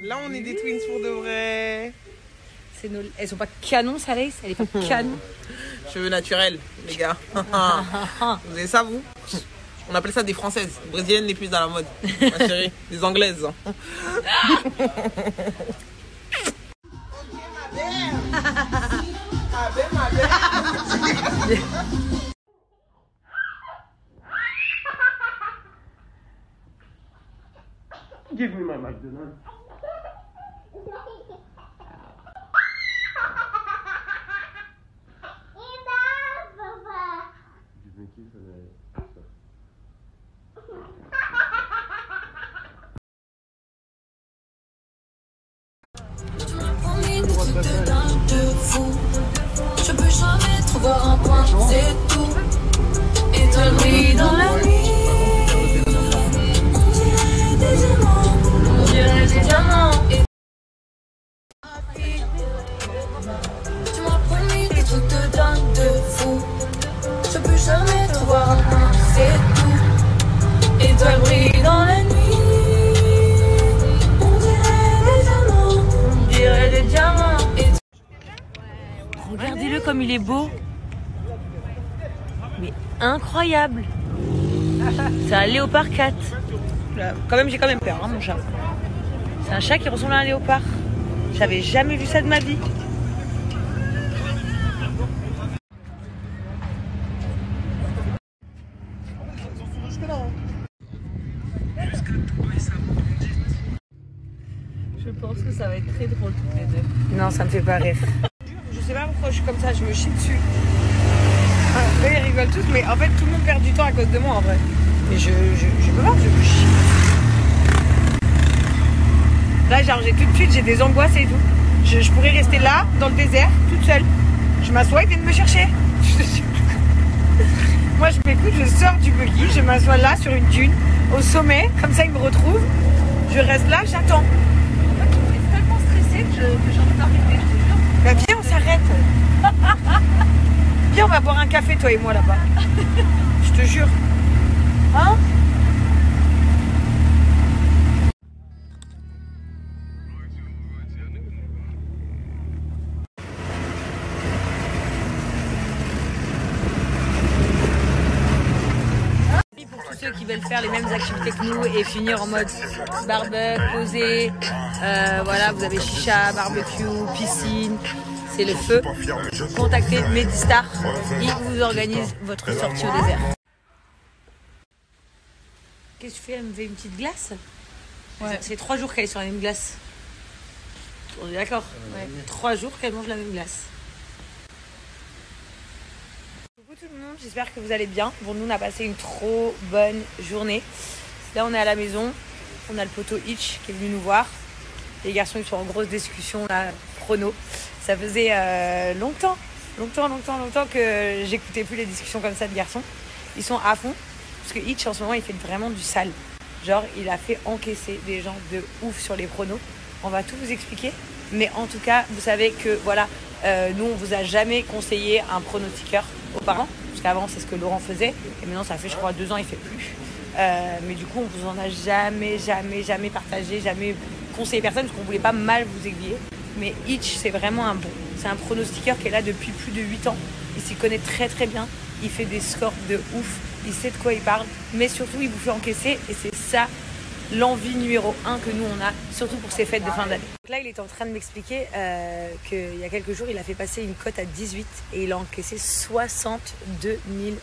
Là, on est des twins pour de vrai. Elles sont pas canons, ça, Lace? Elle est pas canon. Cheveux naturels, les gars. Vous avez ça, vous? On appelle ça des françaises. Les brésiliennes les plus à la mode. Ma chérie, des anglaises. Give me my McDonald's. Je peux jamais trouver un point, c'est tout. Étoiles brillent dans la nuit. On dirait des diamants. Tu m'as promis des trucs de dingue, de fou. Je peux jamais trouver un point, c'est tout. Étoiles brillent dans la nuit. On dirait des diamants. On dirait des diamants. Regardez-le comme il est beau. Mais incroyable. C'est un léopard 4. Quand même, j'ai quand même peur, hein, mon chat. C'est un chat qui ressemble à un léopard. J'avais jamais vu ça de ma vie. Je pense que ça va être très drôle toutes les deux. Non, ça me fait pas rire. Je sais pas pourquoi je suis comme ça, je me chie dessus. Eux ils rigolent tous, mais en fait tout le monde perd du temps à cause de moi en vrai. Mais je peux pas, je me chie. Là genre tout de suite j'ai des angoisses et tout. Je pourrais rester là, dans le désert, toute seule. Je m'assois, ils viennent me chercher. Moi je m'écoute, je sors du buggy, je m'assois là sur une dune, au sommet, comme ça ils me retrouvent. Je reste là, j'attends. En fait, je suis tellement stressée que j'ai envie d'arrêter, je te jure. Bah viens, on s'arrête. Viens, on va boire un café, toi et moi, là-bas. Je te jure. Hein? Pour tous ceux qui veulent faire les mêmes activités que nous et finir en mode barbecue, posé, voilà, vous avez chicha, barbecue, piscine, c'est le feu. Contactez Medistar, ils vous organisent votre sortie au désert. Qu'est-ce que tu fais? Elle me fait une petite glace? Ouais. C'est 3 jours qu'elle est sur la même glace. On est d'accord? Ouais. 3 jours qu'elle mange la même glace. Coucou tout le monde, j'espère que vous allez bien. Bon, nous on a passé une trop bonne journée. Là on est à la maison, on a le poteau Hitch qui est venu nous voir. Les garçons ils sont en grosse discussion là, chrono. Ça faisait longtemps que j'écoutais plus les discussions comme ça de garçons. Ils sont à fond, parce que Hitch en ce moment il fait vraiment du sale. Genre il a fait encaisser des gens de ouf sur les pronos. On va tout vous expliquer. Mais en tout cas, vous savez que voilà, nous on vous a jamais conseillé un pronostiqueur aux parents. Parce qu'avant c'est ce que Laurent faisait. Et maintenant ça fait je crois 2 ans il fait plus. Mais du coup on vous en a jamais partagé, jamais conseillé personne parce qu'on voulait pas mal vous aiguiller. Mais Hitch c'est vraiment un bon. C'est un pronostiqueur qui est là depuis plus de 8 ans. Il s'y connaît très très bien. Il fait des scores de ouf. Il sait de quoi il parle. Mais surtout il vous fait encaisser. Et c'est ça l'envie numéro 1 que nous on a, surtout pour ces fêtes de fin d'année. Donc là il est en train de m'expliquer qu'il y a quelques jours il a fait passer une cote à 18 et il a encaissé 62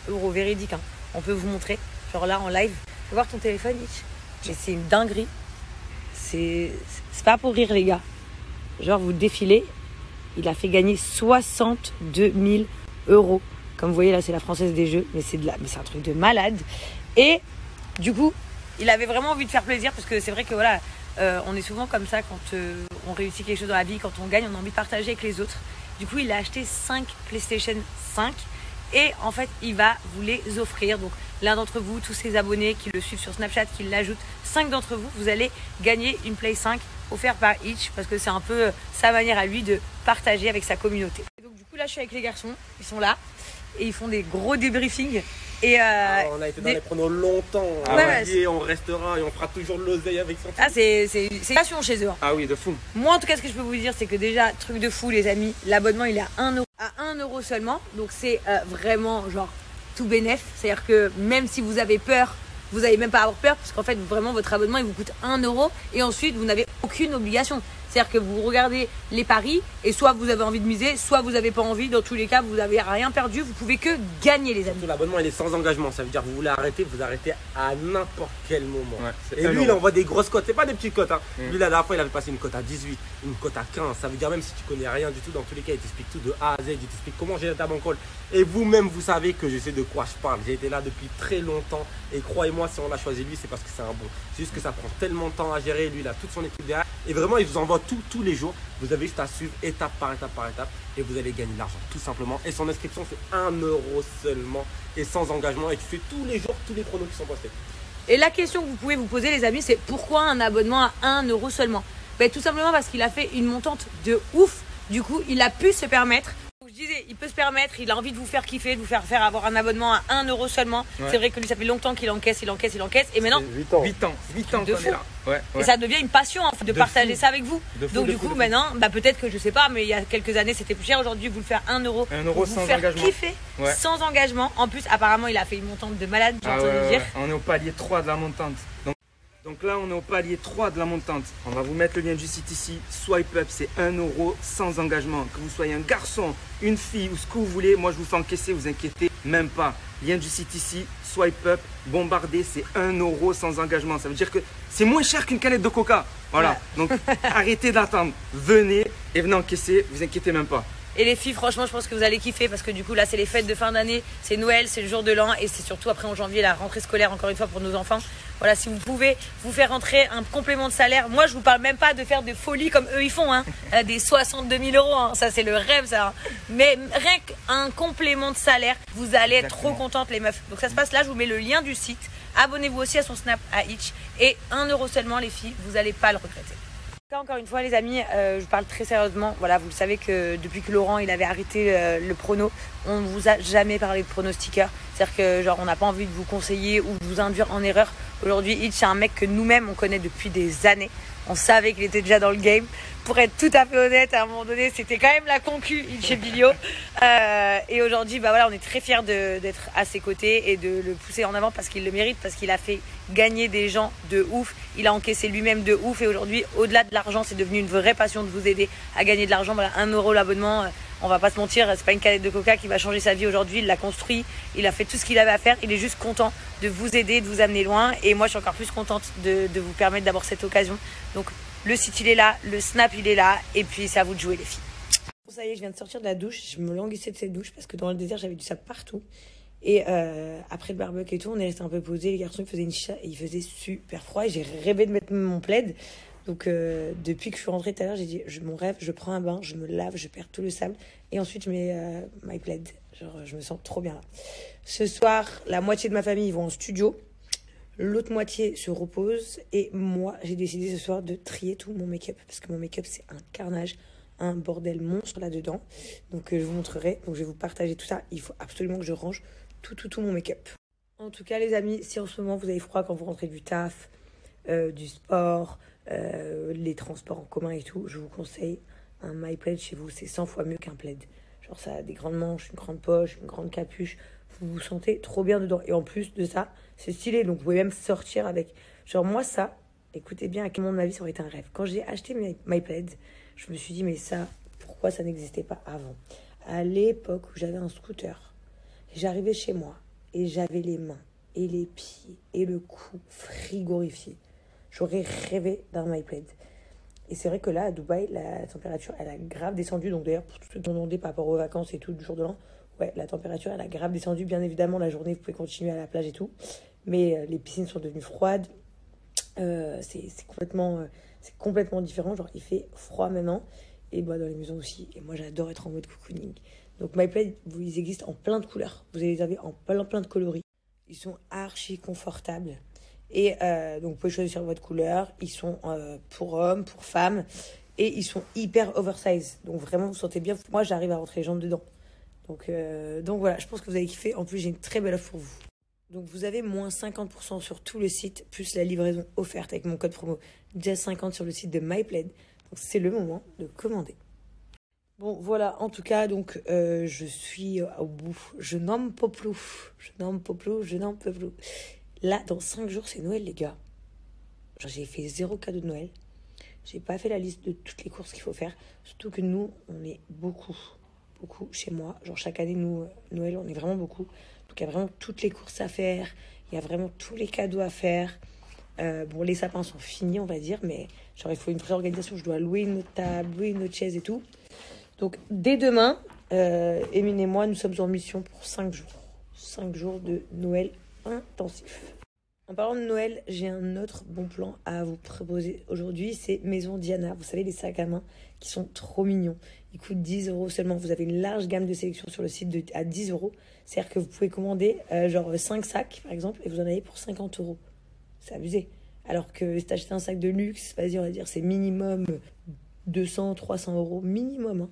000 €, véridique hein. On peut vous montrer, genre là en live. Tu peux voir ton téléphone Hitch? Mais c'est une dinguerie. C'est pas pour rire les gars. Genre vous défilez, il a fait gagner 62 000 €. Comme vous voyez là c'est la Française des Jeux, mais c'est un truc de malade. Et du coup il avait vraiment envie de faire plaisir parce que c'est vrai que voilà, on est souvent comme ça quand on réussit quelque chose dans la vie, quand on gagne, on a envie de partager avec les autres. Du coup, il a acheté 5 PlayStation 5 et en fait, il va vous les offrir. Donc, l'un d'entre vous, tous ses abonnés qui le suivent sur Snapchat, qui l'ajoutent, 5 d'entre vous, vous allez gagner une Play 5 offerte par Hitch parce que c'est un peu sa manière à lui de partager avec sa communauté. Et donc, du coup, là, je suis avec les garçons, ils sont là et ils font des gros débriefings Et on a été dans les pronos longtemps. On restera et on fera toujours de l'oseille avec ça. Ah, c'est passion chez eux. Ah oui, de fou. Moi, en tout cas, ce que je peux vous dire, c'est que déjà, truc de fou, les amis, l'abonnement, il est à 1 euro. À 1 euro seulement. Donc, c'est vraiment genre tout bénef. C'est-à-dire que même si vous avez peur, vous n'allez même pas avoir peur parce qu'en fait, vraiment, votre abonnement, il vous coûte 1 euro. Et ensuite, vous n'avez aucune obligation. C'est-à-dire que vous regardez les paris et soit vous avez envie de miser, soit vous n'avez pas envie. Dans tous les cas, vous n'avez rien perdu. Vous pouvez que gagner, les amis. L'abonnement, il est sans engagement. Ça veut dire que vous voulez arrêter, vous arrêtez à n'importe quel moment. Ouais, et lui, il envoie des grosses cotes. C'est pas des petites cotes. Hein. Lui, la dernière fois, il avait passé une cote à 18, une cote à 15. Ça veut dire même si tu connais rien du tout, dans tous les cas, il t'explique tout de A à Z. Il t'explique comment gérer ta bankroll. Et vous-même, vous savez que je sais de quoi je parle. J'ai été là depuis très longtemps. Et croyez-moi, si on a choisi lui, c'est parce que c'est un bon. C'est juste que ça prend tellement de temps à gérer. Lui, il a toute son équipe derrière. Et vraiment, il vous envoie tous les jours. Vous avez juste à suivre étape par étape par étape. Et vous allez gagner de l'argent, tout simplement. Et son inscription, c'est 1 euro seulement. Et sans engagement. Et tu fais tous les jours, tous les pronos qui sont postés. Et la question que vous pouvez vous poser, les amis, c'est pourquoi un abonnement à 1 euro seulement? Tout simplement parce qu'il a fait une montante de ouf. Du coup, il a pu se permettre. Je disais, il peut se permettre, il a envie de vous faire kiffer, de vous faire avoir un abonnement à 1 euro seulement. Ouais. C'est vrai que lui, ça fait longtemps qu'il encaisse. Et maintenant, 8 ans qu'on est là. Ouais. Et ça devient une passion en fait, de partager ça avec vous. Donc du coup, maintenant, peut-être que je sais pas, mais il y a quelques années, c'était plus cher. Aujourd'hui, vous le faire 1 euro. 1 euro sans faire engagement. Kiffer, sans engagement. En plus, apparemment, il a fait une montante de malade, j'ai entendu dire. On est au palier 3 de la montante. Donc là, on est au palier 3 de la montante. On va vous mettre le lien du site ici. Swipe up, c'est 1 euro sans engagement. Que vous soyez un garçon, une fille ou ce que vous voulez, moi je vous fais encaisser, vous inquiétez même pas. Lien du site ici, swipe up, bombarder, c'est 1 euro sans engagement. Ça veut dire que c'est moins cher qu'une canette de coca. Voilà. Donc arrêtez d'attendre. Venez et venez encaisser, vous inquiétez même pas. Et les filles, franchement, je pense que vous allez kiffer parce que du coup, là, c'est les fêtes de fin d'année, c'est Noël, c'est le jour de l'an et c'est surtout après en janvier la rentrée scolaire, encore une fois, pour nos enfants. Voilà, si vous pouvez vous faire rentrer un complément de salaire, moi, je vous parle même pas de faire des folies comme eux, ils font, hein, des 62 000 euros, hein. Ça, c'est le rêve, ça. Hein. Mais rien qu'un complément de salaire, vous allez être trop contentes, les meufs. Donc, ça se passe là, je vous mets le lien du site. Abonnez-vous aussi à son Snap à Itch et 1 euro seulement, les filles, vous n'allez pas le regretter. Encore une fois les amis, je parle très sérieusement. Voilà, vous le savez que depuis que Laurent il avait arrêté le prono, on ne vous a jamais parlé de pronostiqueur. C'est-à-dire que genre on n'a pas envie de vous conseiller ou de vous induire en erreur. Aujourd'hui, Itch c'est un mec que nous-mêmes on connaît depuis des années. On savait qu'il était déjà dans le game. Pour être tout à fait honnête, à un moment donné, c'était quand même la concu Itch et Bilio. Et aujourd'hui, voilà, on est très fiers d'être à ses côtés et de le pousser en avant parce qu'il le mérite, parce qu'il a fait gagner des gens de ouf. Il a encaissé lui-même de ouf. Et aujourd'hui, au-delà de l'argent, c'est devenu une vraie passion de vous aider à gagner de l'argent. Voilà, 1 euro l'abonnement. On va pas se mentir, c'est pas une canette de coca qui va changer sa vie aujourd'hui. Il l'a construit, il a fait tout ce qu'il avait à faire. Il est juste content de vous aider, de vous amener loin. Et moi, je suis encore plus contente de vous permettre d'avoir cette occasion. Donc, le site, il est là, le Snap, il est là. Et puis, c'est à vous de jouer, les filles. Bon, ça y est, je viens de sortir de la douche. Je me languissais de cette douche parce que dans le désert, j'avais du sable partout. Et après le barbecue et tout, on est resté un peu posé. Les garçons, ils faisaient une chicha et il faisait super froid. Et j'ai rêvé de mettre mon plaid. Donc, depuis que je suis rentrée tout à l'heure, j'ai dit, mon rêve, je prends un bain, je me lave, je perds tout le sable. Et ensuite, je mets my plaid. Genre, je me sens trop bien là. Ce soir, la moitié de ma famille, ils vont en studio. L'autre moitié se repose. Et moi, j'ai décidé ce soir de trier tout mon make-up. Parce que mon make-up, c'est un carnage, un bordel monstre là-dedans. Donc, je vous montrerai. Donc, je vais vous partager tout ça. Il faut absolument que je range tout mon make-up. En tout cas, les amis, si en ce moment, vous avez froid quand vous rentrez du taf, du sport, les transports en commun et tout, je vous conseille un my plaid chez vous. C'est 100 fois mieux qu'un plaid. Genre, ça a des grandes manches, une grande poche, une grande capuche. Vous vous sentez trop bien dedans. Et en plus de ça, c'est stylé. Donc, vous pouvez même sortir avec... Genre, moi, ça, écoutez bien, à mon avis, ça aurait été un rêve. Quand j'ai acheté my plaid, je me suis dit, mais ça, pourquoi ça n'existait pas avant? À l'époque où j'avais un scooter, j'arrivais chez moi et j'avais les mains et les pieds et le cou frigorifiés. J'aurais rêvé d'un my plaid. Et c'est vrai que là, à Dubaï, la température, elle a grave descendu. Donc d'ailleurs, pour tous ceux qui ont demandé par rapport aux vacances et tout, du jour de l'an, ouais, la température, elle a grave descendu. Bien évidemment, la journée, vous pouvez continuer à la plage et tout. Mais les piscines sont devenues froides. C'est complètement différent. Genre, il fait froid maintenant. Et bah, dans les maisons aussi. Et moi, j'adore être en mode cocooning. Donc, my plaid, ils existent en plein de couleurs. Vous les avez en plein de coloris. Ils sont archi confortables. Et donc, vous pouvez choisir votre couleur. Ils sont pour hommes, pour femmes. Et ils sont hyper oversize. Donc, vraiment, vous sentez bien. Moi, j'arrive à rentrer les jambes dedans. Donc voilà, je pense que vous allez kiffer. En plus, j'ai une très belle offre pour vous. Donc vous avez moins 50% sur tout le site, plus la livraison offerte avec mon code promo Jess50 sur le site de MyPlaid. Donc c'est le moment de commander. Bon voilà, en tout cas, donc je suis au bout. Je n'en peux plus. Je n'en peux plus, je n'en peux plus. Là, dans 5 jours, c'est Noël, les gars. Genre, j'ai fait 0 cadeau de Noël. J'ai pas fait la liste de toutes les courses qu'il faut faire. Surtout que nous, on est beaucoup chez moi. Genre, chaque année, nous, Noël, on est vraiment beaucoup. Donc, il y a vraiment toutes les courses à faire. Il y a vraiment tous les cadeaux à faire. Bon, les sapins sont finis, on va dire. Mais genre, il faut une vraie organisation. Je dois louer une autre table, louer une autre chaise et tout. Donc, dès demain, Émile et moi, nous sommes en mission pour 5 jours. 5 jours de Noël intensif. En parlant de Noël, j'ai un autre bon plan à vous proposer aujourd'hui. C'est Maison Diana. Vous savez, les sacs à main qui sont trop mignons. Ils coûtent 10 € seulement. Vous avez une large gamme de sélection sur le site à 10 €. C'est-à-dire que vous pouvez commander genre 5 sacs, par exemple, et vous en avez pour 50 €. C'est abusé. Alors que si tu achètes un sac de luxe, vas-y, on va dire, c'est minimum 200, 300 € minimum. Hein.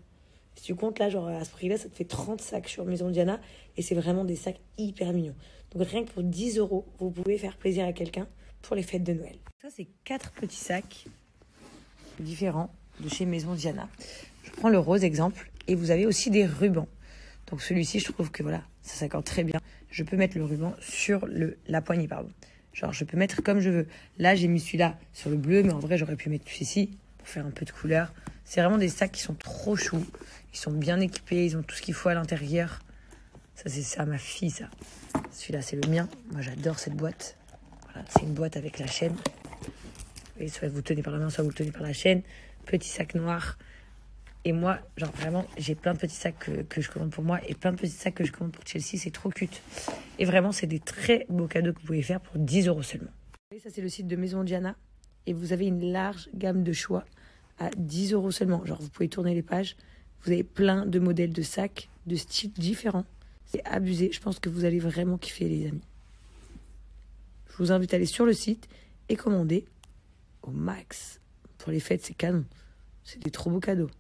Si tu comptes là, genre à ce prix-là, ça te fait 30 sacs sur Maison Diana. Et c'est vraiment des sacs hyper mignons. Donc rien que pour 10 €, vous pouvez faire plaisir à quelqu'un pour les fêtes de Noël. Ça, c'est 4 petits sacs différents de chez Maison Diana. Je prends le rose exemple. Et vous avez aussi des rubans. Donc celui-ci, je trouve que voilà, ça s'accorde très bien. Je peux mettre le ruban sur la poignée, pardon. Genre, je peux mettre comme je veux. Là, j'ai mis celui-là sur le bleu, mais en vrai, j'aurais pu mettre celui-ci pour faire un peu de couleur. C'est vraiment des sacs qui sont trop choux. Ils sont bien équipés, ils ont tout ce qu'il faut à l'intérieur. Ça, c'est ça, ma fille, ça. Celui-là, c'est le mien. Moi, j'adore cette boîte. Voilà, c'est une boîte avec la chaîne. Et soit vous le tenez par la main, soit vous le tenez par la chaîne. Petit sac noir. Et moi, genre vraiment, j'ai plein de petits sacs que je commande pour moi et plein de petits sacs que je commande pour Chelsea. C'est trop cute. Et vraiment, c'est des très beaux cadeaux que vous pouvez faire pour 10 € seulement. Et ça, c'est le site de Maison Diana. Et vous avez une large gamme de choix à 10 € seulement. Genre, vous pouvez tourner les pages. Vous avez plein de modèles de sacs, de styles différents. C'est abusé. Je pense que vous allez vraiment kiffer, les amis. Je vous invite à aller sur le site et commander au max. Pour les fêtes, c'est canon. C'est des trop beaux cadeaux.